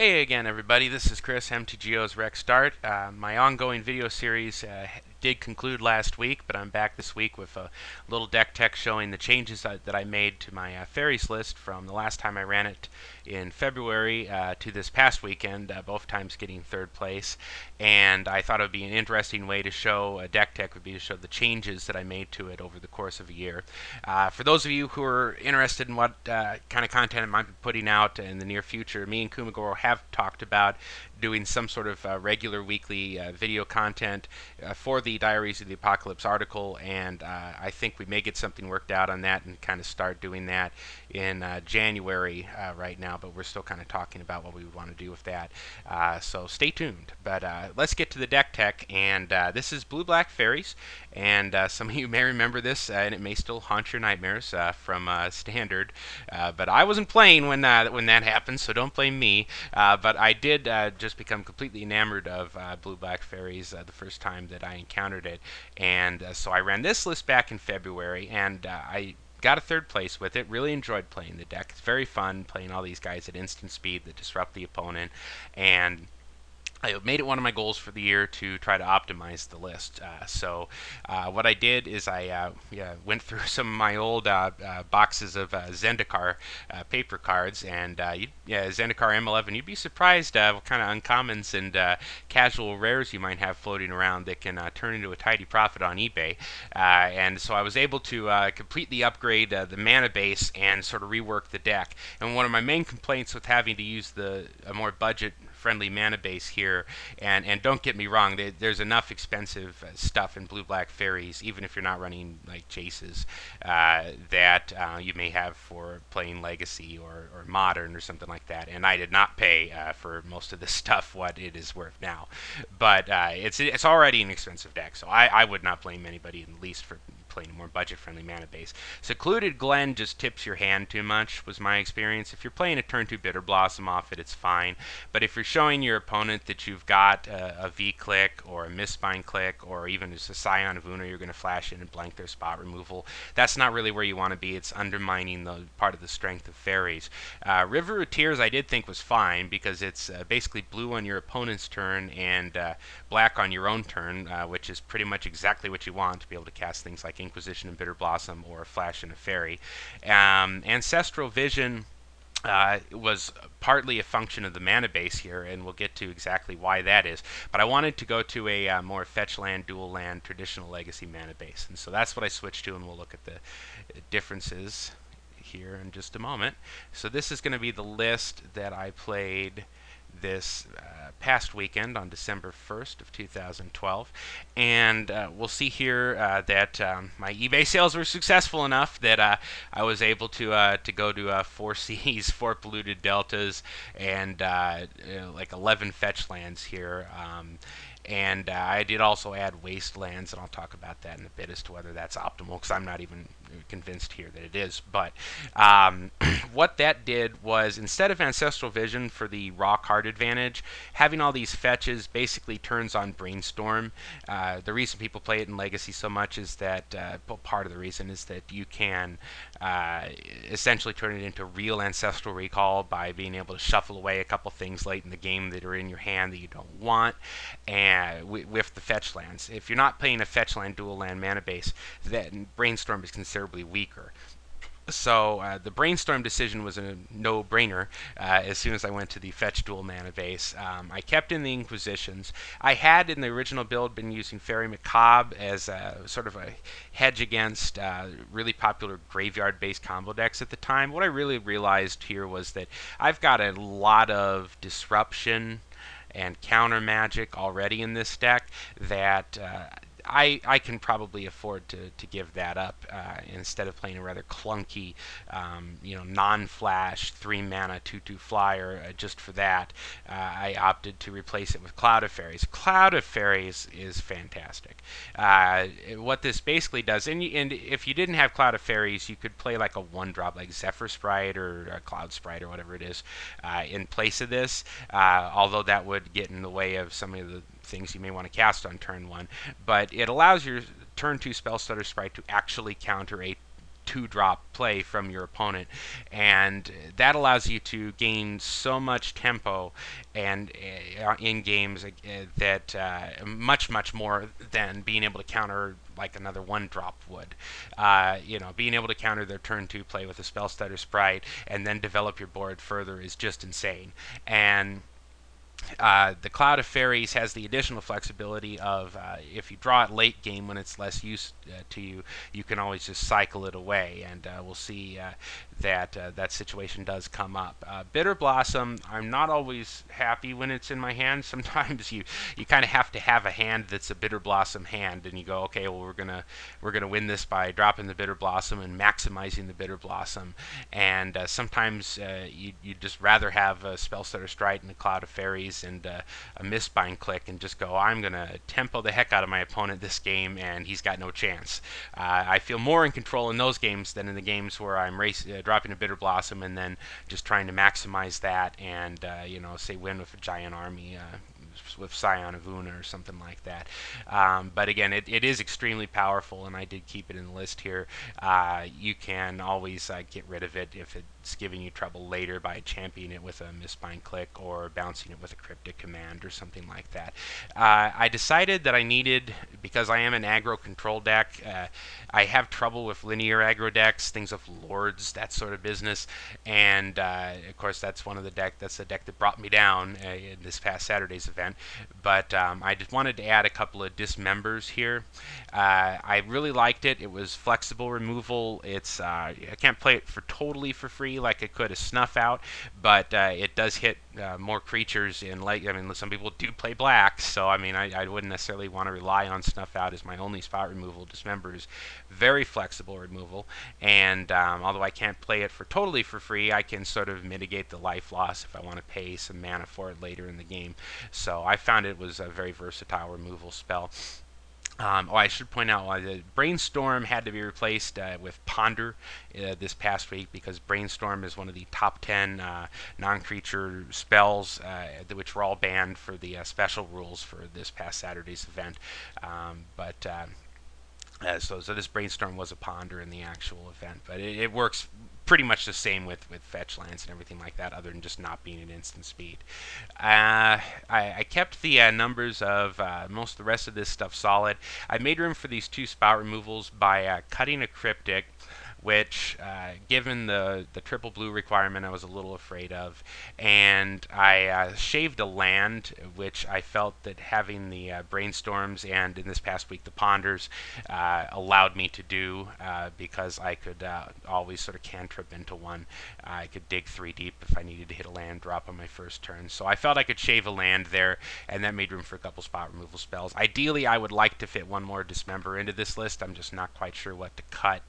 Hey again, everybody. This is Chris, MTGO's Rec Start. My ongoing video series did conclude last week, but I'm back this week with a little deck tech showing the changes that I made to my Fairies list from the last time I ran it in February to this past weekend, both times getting third place. And I thought it would be an interesting way to show a deck tech would be to show the changes that I made to it over the course of a year. For those of you who are interested in what kind of content I might be putting out in the near future, me and Kumagoro have talked about doing some sort of regular weekly video content for the Diaries of the Apocalypse article, and I think we may get something worked out on that and kind of start doing that in January right now, but we're still kind of talking about what we would want to do with that. So stay tuned. But let's get to the deck tech, and this is Blue-Black Fairies, and some of you may remember this, and it may still haunt your nightmares from Standard, but I wasn't playing when that happened, so don't blame me. But I did just become completely enamored of Blue-Black Fairies the first time that I encountered it, and so I ran this list back in February, and I got a third place with it. Really enjoyed playing the deck. It's very fun playing all these guys at instant speed that disrupt the opponent, and I made it one of my goals for the year to try to optimize the list. So what I did is I went through some of my old boxes of Zendikar paper cards, and Zendikar M11. You'd be surprised what kind of uncommons and casual rares you might have floating around that can turn into a tidy profit on eBay. And so I was able to completely upgrade the mana base and sort of rework the deck. And one of my main complaints with having to use a more budget-friendly mana base here, and don't get me wrong, there's enough expensive stuff in Blue-Black Fairies, even if you're not running like Jaces, that you may have for playing Legacy or Modern or something like that. And I did not pay for most of this stuff what it is worth now. But it's already an expensive deck, so I would not blame anybody in the least for playing a more budget-friendly mana base. Secluded Glen just tips your hand too much, was my experience. If you're playing a turn 2 Bitter Blossom off it, it's fine. But if you're showing your opponent that you've got a V-click or a Mistbind click, or even just a Scion of Una, you're going to flash in and blank their spot removal, that's not really where you want to be. It's undermining the part of the strength of Fairies. River of Tears I did think was fine, because it's basically blue on your opponent's turn and black on your own turn, which is pretty much exactly what you want to be able to cast things like Inquisition and Bitter Blossom or Flash and a Fairy. Ancestral Vision was partly a function of the mana base here, and we'll get to exactly why that is. But I wanted to go to a more fetch land, dual land, traditional Legacy mana base, and so that's what I switched to, and we'll look at the differences here in just a moment. So this is going to be the list that I played this past weekend on December 1st of 2012, and we'll see here that my eBay sales were successful enough that I was able to go to 4 Cs, 4 polluted deltas, and like 11 fetch lands here. And I did also add wastelands, and I'll talk about that in a bit as to whether that's optimal, because I'm not even convinced here that it is. But what that did was, instead of Ancestral Vision for the raw card advantage, having all these fetches basically turns on Brainstorm. The reason people play it in Legacy so much is that, part of the reason is that you can essentially turn it into real Ancestral Recall by being able to shuffle away a couple things late in the game that are in your hand that you don't want, and with the fetch lands. If you're not playing a fetch land, dual land mana base, then Brainstorm is considerably weaker. So the Brainstorm decision was a no-brainer as soon as I went to the fetch dual mana base. I kept in the Inquisitions. I had in the original build been using Fairy Macabre as sort of a hedge against really popular graveyard-based combo decks at the time. What I really realized here was that I've got a lot of disruption and counter magic already in this deck that I can probably afford to give that up instead of playing a rather clunky, non-flash 3-mana 2/2 flyer just for that. I opted to replace it with Cloud of Fairies. Cloud of Fairies is fantastic. What this basically does, and if you didn't have Cloud of Fairies, you could play like a 1-drop like Zephyr Sprite or a Cloud Sprite or whatever it is in place of this, although that would get in the way of some of the things you may want to cast on turn 1. But it allows your turn 2 Spellstutter Sprite to actually counter a 2-drop play from your opponent, and that allows you to gain so much tempo and in games that much more than being able to counter like another 1-drop would. Being able to counter their turn 2 play with a spell stutter sprite and then develop your board further is just insane. And the Cloud of Fairies has the additional flexibility of if you draw it late game when it's less use to you, you can always just cycle it away, and we'll see that that situation does come up. Bitter Blossom, I'm not always happy when it's in my hand. Sometimes you kind of have to have a hand that's a Bitter Blossom hand, and you go, okay, well we're gonna win this by dropping the Bitter Blossom and maximizing the Bitter Blossom. And sometimes you'd just rather have a Spellstutter Strike and a Cloud of Fairies and a Mistbind Click and just go, I'm going to tempo the heck out of my opponent this game and he's got no chance. I feel more in control in those games than in the games where I'm dropping a Bitter Blossom and then just trying to maximize that and, say win with a giant army with Scion of Una or something like that. But again, it is extremely powerful, and I did keep it in the list here. You can always get rid of it if it's giving you trouble later by championing it with a Mistbind Click or bouncing it with a Cryptic Command or something like that. I decided that I needed, because I am an aggro control deck, I have trouble with linear aggro decks, things of Lords, that sort of business, and of course that's the deck that brought me down in this past Saturday's event. But I just wanted to add a couple of dismembers here. I really liked it. It was flexible removal. I can't play it totally for free like I could a Snuff Out, but it does hit more creatures in some people do play black, so I wouldn't necessarily want to rely on Snuff Out as my only spot removal. Dismember is very flexible removal, and although I can't play it totally for free, I can sort of mitigate the life loss if I want to pay some mana for it later in the game. So I found it was a very versatile removal spell. I should point out the Brainstorm had to be replaced with Ponder this past week because Brainstorm is one of the top 10 non-creature spells which were all banned for the special rules for this past Saturday's event. So this Brainstorm was a Ponder in the actual event, but it works pretty much the same with fetch lands and everything like that, other than just not being an instant speed. I kept the numbers of most of the rest of this stuff solid. I made room for these 2 spot removals by cutting a Cryptic, which, given the triple blue requirement, I was a little afraid of. And I shaved a land, which I felt that having the Brainstorms and, in this past week, the Ponders allowed me to do because I could always sort of cantrip into one. I could dig 3 deep if I needed to hit a land drop on my first turn. So I felt I could shave a land there, and that made room for a couple spot removal spells. Ideally, I would like to fit one more Dismember into this list. I'm just not quite sure what to cut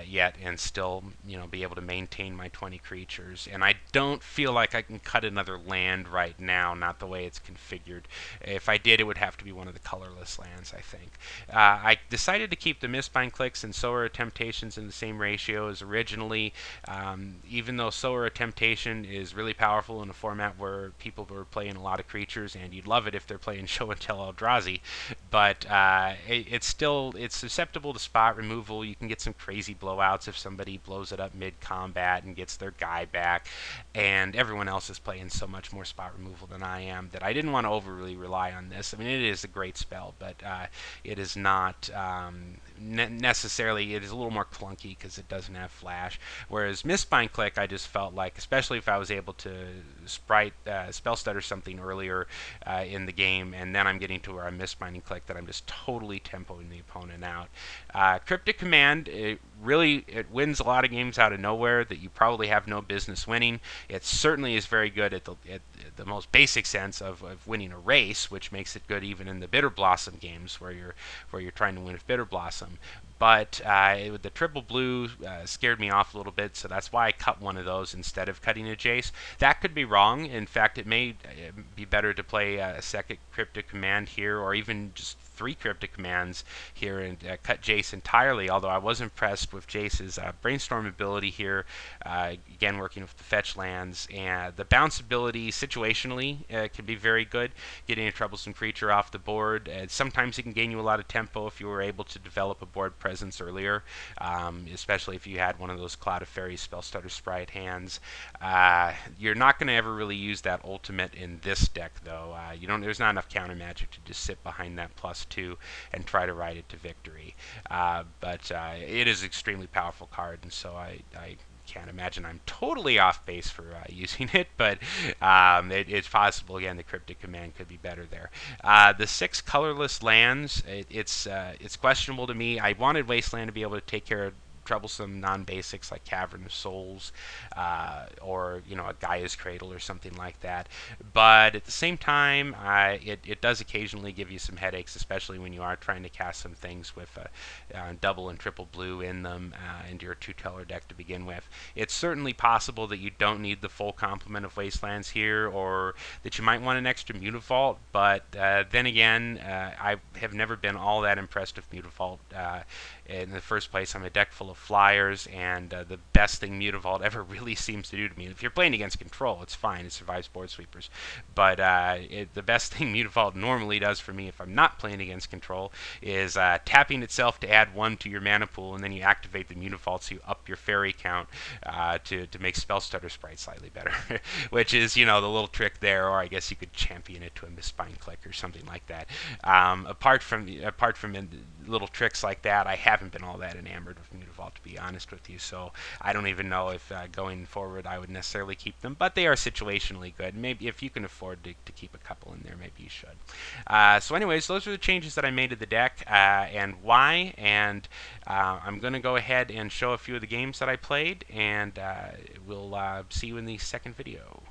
yet and still be able to maintain my 20 creatures, and I don't feel like I can cut another land right now, not the way it's configured. If I did, it would have to be one of the colorless lands, I think. I decided to keep the Mistbind Clicks and Sower Temptations in the same ratio as originally, even though Sower Temptation is really powerful in a format where people are playing a lot of creatures, and you'd love it if they're playing Show and Tell Eldrazi, but it's susceptible to spot removal. You can get some crazy blowouts if somebody blows it up mid-combat and gets their guy back, and everyone else is playing so much more spot removal than I am that I didn't want to overly rely on this. I mean, it is a great spell, but it is not necessarily, it is a little more clunky because it doesn't have flash, whereas Mistbind Click, I just felt like, especially if I was able to spell stutter something earlier in the game, and then I'm getting to where I'm Mistbinding Click, that I'm just totally tempoing the opponent out. Cryptic Command, it wins a lot of games out of nowhere that you probably have no business winning. It certainly is very good at the most basic sense of winning a race, which makes it good even in the Bitter Blossom games where you're trying to win with Bitter Blossom. But the triple blue scared me off a little bit, so that's why I cut one of those instead of cutting a Jace. That could be wrong. In fact, it may be better to play a second Cryptic Command here, or even just 3 Cryptic Commands here and cut Jace entirely, although I was impressed with Jace's Brainstorm ability here, again working with the fetch lands, and the bounce ability situationally can be very good, getting a troublesome creature off the board. Sometimes it can gain you a lot of tempo if you were able to develop a board presence earlier, especially if you had one of those Cloud of Fairies spell stutter sprite hands. You're not going to ever really use that ultimate in this deck, though. There's not enough counter magic to just sit behind that +2 and try to ride it to victory. But it is an extremely powerful card, and so I can't imagine I'm totally off base for using it, but it's possible. Again, the Cryptic Command could be better there. The 6 colorless lands, it's questionable to me. I wanted Wasteland to be able to take care of troublesome non-basics like Cavern of Souls, or a Gaia's Cradle or something like that. But at the same time, it does occasionally give you some headaches, especially when you are trying to cast some things with double and triple blue in them, into your 2-color deck to begin with. It's certainly possible that you don't need the full complement of Wastelands here, or that you might want an extra Mutavault, but then again, I have never been all that impressed with Mutavault. In the first place, I'm a deck full of flyers, and the best thing Mutavault ever really seems to do to me, if you're playing against control, it's fine, it survives board sweepers, but the best thing Mutavault normally does for me if I'm not playing against control is tapping itself to add 1 to your mana pool, and then you activate the Mutavault so you up your fairy count to make Spell Stutter Sprite slightly better, which is, the little trick there, or I guess you could champion it to a Misspine Click or something like that. Apart from little tricks like that, I haven't been all that enamored with Mutavault, to be honest with you, so I don't even know if going forward I would necessarily keep them, but they are situationally good. Maybe if you can afford to keep a couple in there, maybe you should. So anyways, those are the changes that I made to the deck, and why, and I'm going to go ahead and show a few of the games that I played, and we'll see you in the second video.